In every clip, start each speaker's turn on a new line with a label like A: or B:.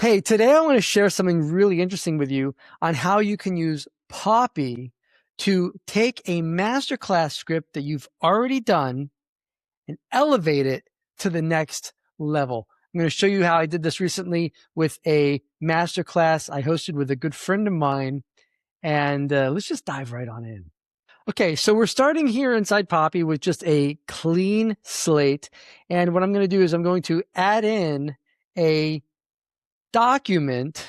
A: Hey, today I want to share something really interesting with you on how you can use Poppy to take a masterclass script that you've already done and elevate it to the next level. I'm going to show you how I did this recently with a masterclass I hosted with a good friend of mine, and let's just dive right on in. Okay, so we're starting here inside Poppy with just a clean slate, and what I'm going to do is I'm going to add in a document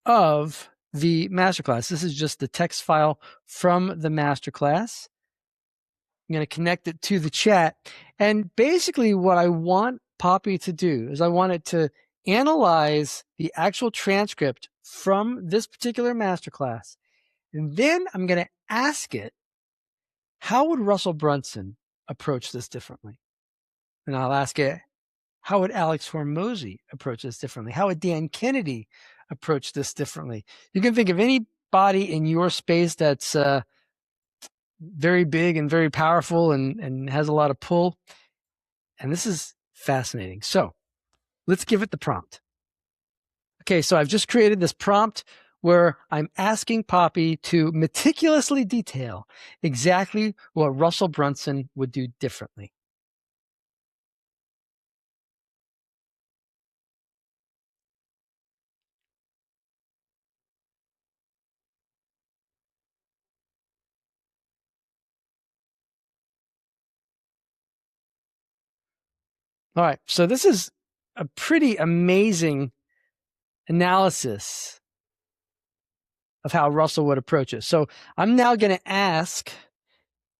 A: of the masterclass. This is just the text file from the masterclass. I'm going to connect it to the chat. And basically what I want Poppy to do is I want it to analyze the actual transcript from this particular masterclass. And then I'm going to ask it, how would Russell Brunson approach this differently? And I'll ask it, how would Alex Hormozi approach this differently? How would Dan Kennedy approach this differently? You can think of anybody in your space that's very big and very powerful and has a lot of pull. And this is fascinating. So let's give it the prompt. Okay, so I've just created this prompt where I'm asking Poppy to meticulously detail exactly what Russell Brunson would do differently. All right, so this is a pretty amazing analysis of how Russell would approach it. So I'm now going to ask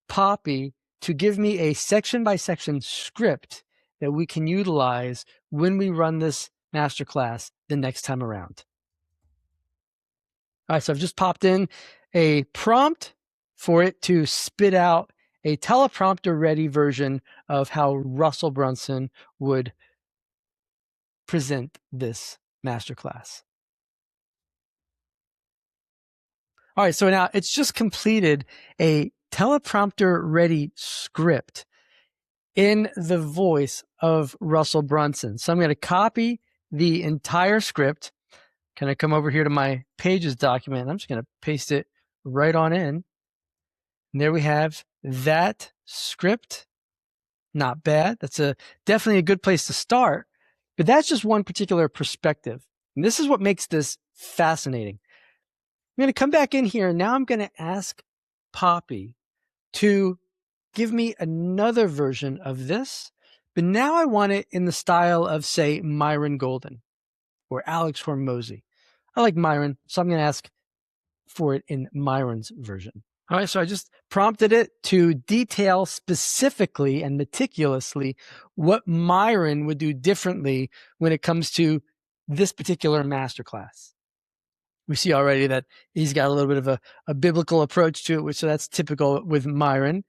A: Poppy to give me a section-by-section script that we can utilize when we run this masterclass the next time around. All right, so I've just popped in a prompt for it to spit out a teleprompter-ready version of how Russell Brunson would present this masterclass. All right, so now it's just completed a teleprompter-ready script in the voice of Russell Brunson. So I'm going to copy the entire script. Can I come over here to my Pages document? I'm just going to paste it right on in. And there we have that script. Not bad. That's definitely a good place to start. But that's just one particular perspective. And this is what makes this fascinating. I'm going to come back in here, and now I'm going to ask Poppy to give me another version of this, but now I want it in the style of, say, Myron Golden or Alex Hormozi. I like Myron, so I'm going to ask for it in Myron's version. All right, so I just prompted it to detail specifically and meticulously what Myron would do differently when it comes to this particular masterclass. We see already that he's got a little bit of a biblical approach to it, so that's typical with Myron,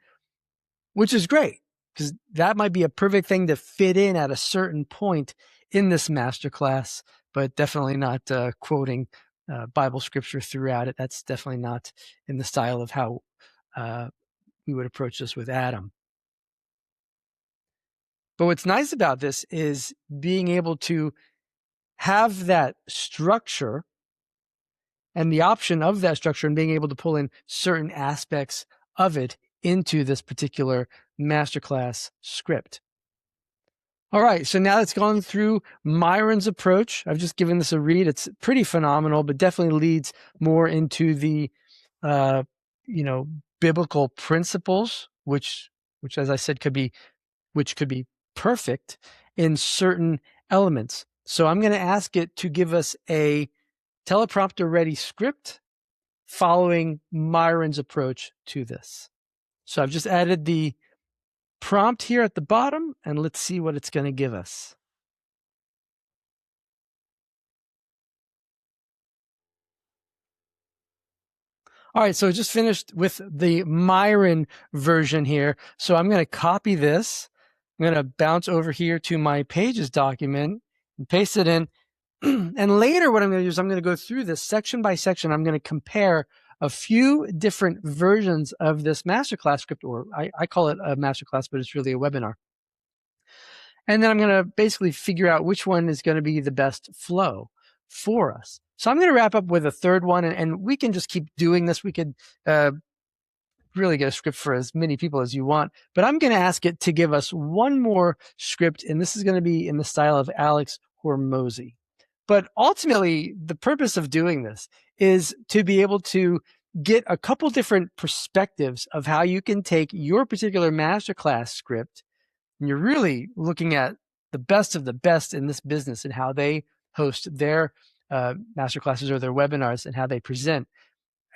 A: which is great because that might be a perfect thing to fit in at a certain point in this masterclass, but definitely not quoting Bible scripture throughout it. That's definitely not in the style of how we would approach this with Adam. But what's nice about this is being able to have that structure and the option of that structure and being able to pull in certain aspects of it into this particular masterclass script. All right, so now it's gone through Myron's approach. I've just given this a read. It's pretty phenomenal, but definitely leads more into the, biblical principles, which as I said, could be perfect in certain elements. So I'm going to ask it to give us a teleprompter-ready script following Myron's approach to this. So I've just added the prompt here at the bottom, and let's see what it's going to give us. All right, so I just finished with the Myron version here. So I'm going to copy this. I'm going to bounce over here to my Pages document and paste it in. And later what I'm going to do is I'm going to go through this section by section. I'm going to compare a few different versions of this masterclass script, or I call it a masterclass, but it's really a webinar. And then I'm going to basically figure out which one is going to be the best flow. for us. So I'm going to wrap up with a third one, and we can just keep doing this. We could really get a script for as many people as you want, but I'm going to ask it to give us one more script, and this is going to be in the style of Alex Hormozi. But ultimately, the purpose of doing this is to be able to get a couple different perspectives of how you can take your particular masterclass script, and you're really looking at the best of the best in this business and how they host their masterclasses or their webinars and how they present.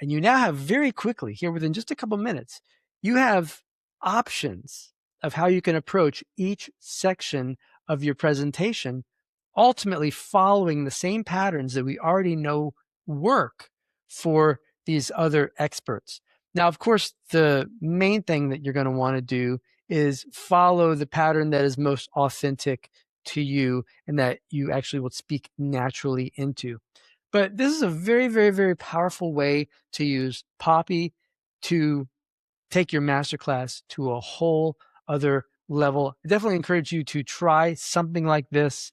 A: And you now have very quickly, here within just a couple minutes, you have options of how you can approach each section of your presentation, ultimately following the same patterns that we already know work for these other experts. Now, of course, the main thing that you're going to want to do is follow the pattern that is most authentic to you and that you actually will speak naturally into. But this is a very, very, very powerful way to use Poppy to take your masterclass to a whole other level. I definitely encourage you to try something like this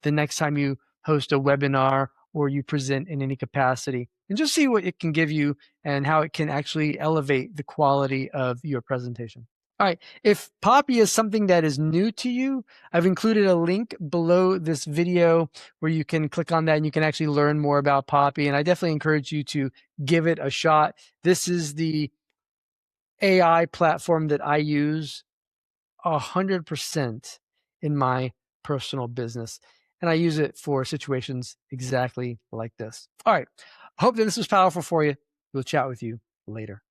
A: the next time you host a webinar or you present in any capacity, and just see what it can give you and how it can actually elevate the quality of your presentation. All right, if Poppy is something that is new to you, I've included a link below this video where you can click on that and you can actually learn more about Poppy. And I definitely encourage you to give it a shot. This is the AI platform that I use 100% in my personal business. And I use it for situations exactly like this. All right, I hope that this was powerful for you. We'll chat with you later.